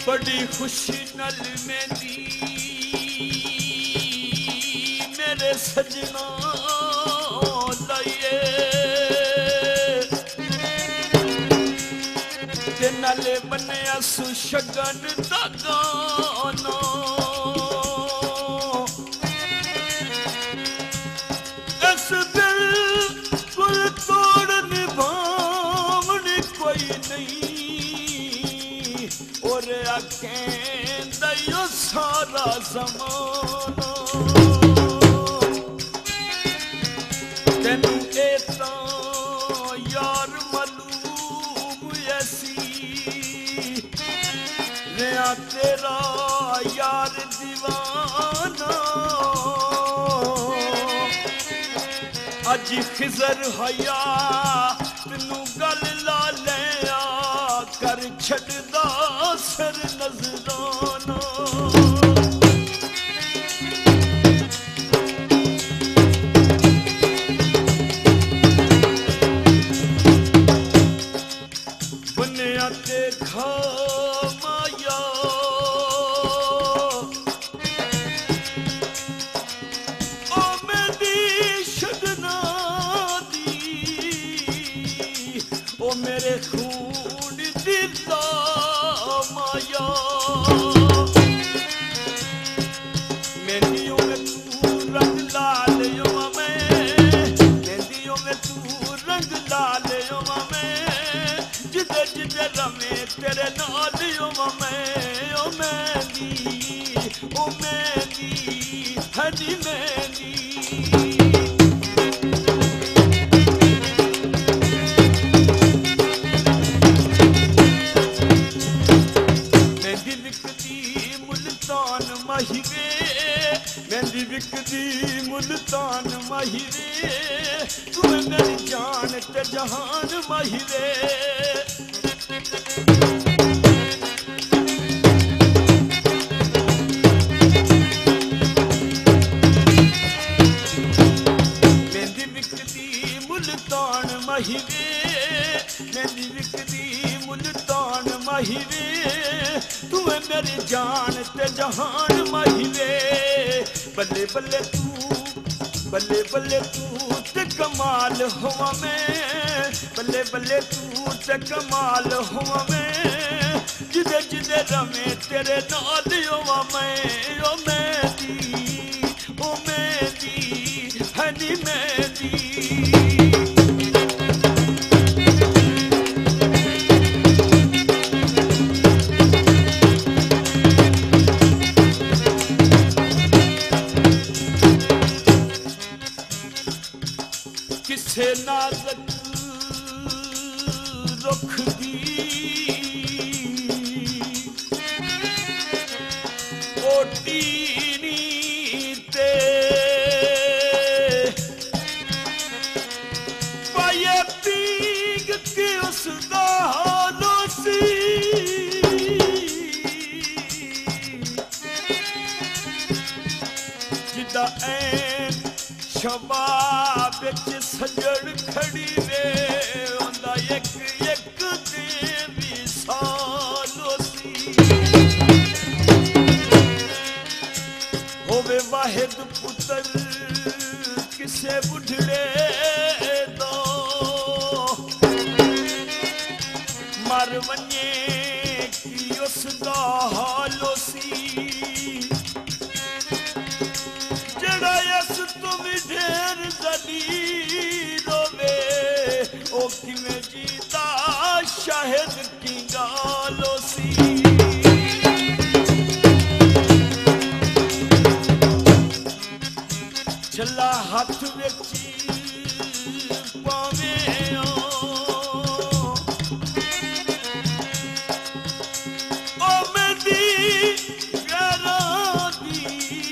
बड़ी खुशी नल मेरी मेरे सजना लाइए ते नाले बन्या सुशगन दा गाना इस दिल को तोड़ निभावन कोई नहीं और आखें दयो सारा ज़माना तेनू एता यार मालूम ऐसी रिया तेरा यार दीवाना अज खिजर हया तेनू गल ला लिया कर छड़दा सर नजराना बनिया ते खामाया ओ मेरी शगना दी ओ मेरे खून दिला माया मेहंदियों में तू रंग लाल यो मैं मेहंदियों में तू रंग लाल यो मैं जिदे जिदे रमे तेरे नाल यो मैं ओ मेहंदी हनी मेहंदी मेहंदी विकदी मुल्तान माहिरे तू मेरी जान ते जहान माहिरे मेहंदी विकदी मुल्तान माहिरे मेहंदी विकदी मुल्तान माहिरे तू मेरी जान ते जहान माहिरे बल्ले बल्ले तू ते कमाल हुआ मैं बल्ले बल्ले तू ते कमाल हुआ मैं जिदे जिदे रमे तेरे नाल हुआ मैं ओ मेहंदी हनी मेहंदी किसे नाज़क रुख दी ओटीनी ते पाए पीग के उसदा हालो सी जिदा ऐन शबाब बिच सजड़ खड़ी वे उंदा एक दे विसालो सी होवे वाहिद पुत्र किसे बुढ़ड़े दो मर वने की उसदा हालो सी जड़ा इस तुम ढेर दलील होवे ओ किवें जीता शाहिद की गालो सी चला हाथ विच पावे ओ मेरी प्यारा दी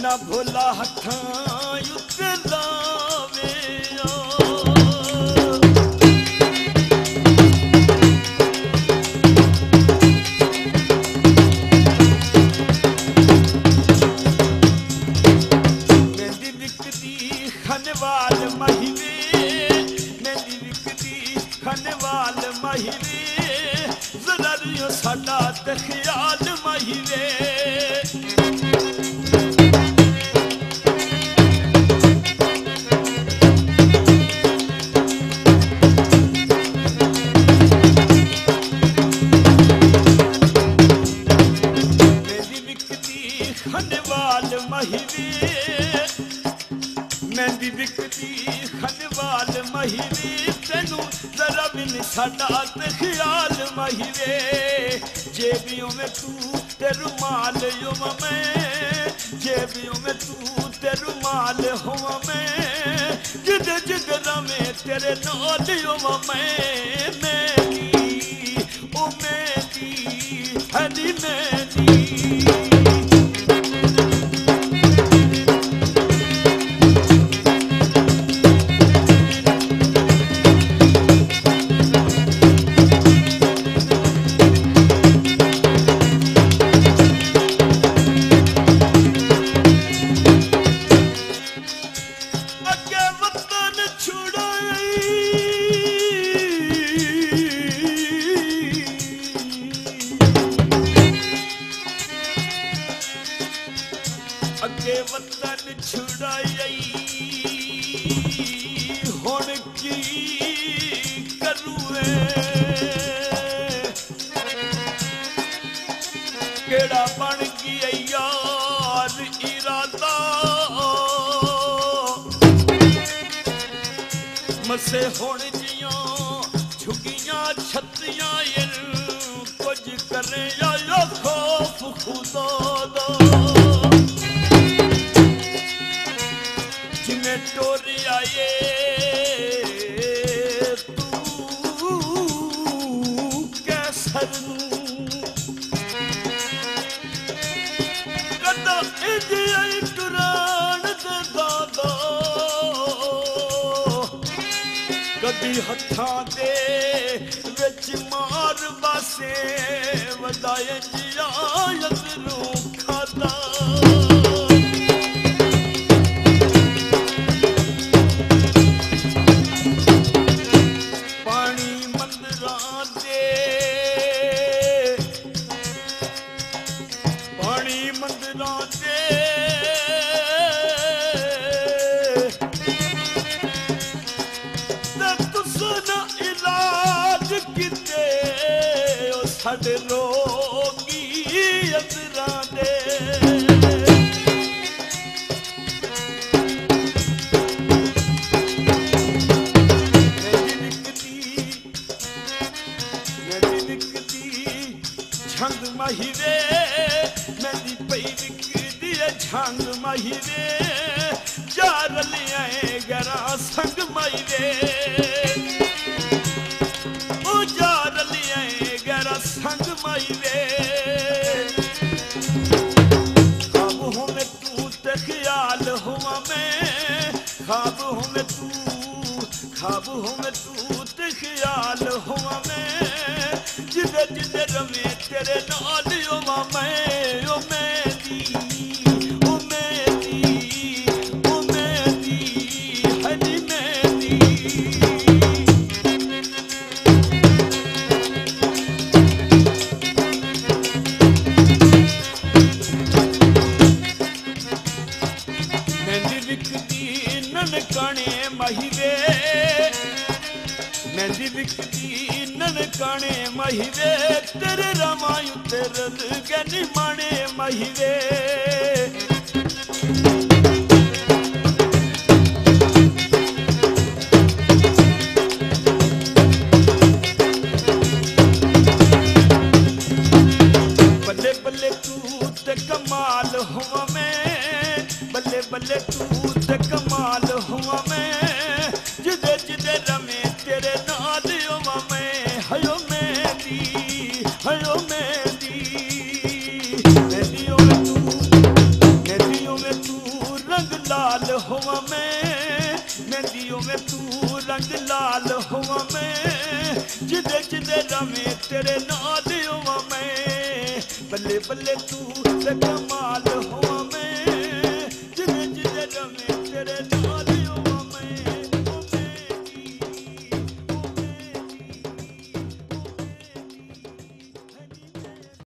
ना भोला हथां उत्ते लावे मेहंदी विकदी खनवाल महिवे मेहंदी विकदी खनवाल महिवे जरा रियो साडा ते ख्याल महिवे मेहंदी विकदी खनवाल महिवे तेनू जरा भी नहीं साडा ते ख्याल महिवे जेबियों में तू ते रुमाल युवा मैं जेबियों में तू ते रुमाल हुआ मैं जिद जिद रमे तेरे नाल युवा मेहंदी ओ मेहंदी हरी मेहंदी अगे वतन छुड़ाई हुण की करूए केड़ा बन गया यार इरादा मसे हुण जियां झुगियां छत्तियां कुछ करे या खौफ खुदा दा टोरी आए तू कैसर कदा इंज आई टुरान दे दादा कदी हथां दे विच मार बासे वदाए जियायत नू खादा साडे रोगी अंदरां दे मेहंदी विकदी झंग महिवे मेहंदी पई विकदी झंग महिवे जा रलियां गरा संग महिवे ओ जा रलियां संग महिवे ख्वाब हूँ मैं तू ते ख्याल हुआ मैं ख्वाब हूँ मैं तू ते ख्याल हुआ मैं जिदे जिदे रमे तेरे नाल युवा मैं ओ मेहंदी ओ मेहंदी ओ मेहंदी हरी मेहंदी ननकाने महिवे मेहंदी विकदी ननकाने महिवे तेरे रामायु तेरे गनी माने महिवे बल्ले बल्ले तू ते कमाल हुआ मैं बल्ले बल्ले तू ते कमाल हुआ मैं जिदे जिदे रमे तेरे नाल हुआ मैं हयो मेहंदी मेहंदी मेहंदियों में तू रंग लाल होवा मैं जिदे जिदे रवे तेरे नाल होवा मैं बल्ले बल्ले तू ते कमाल हो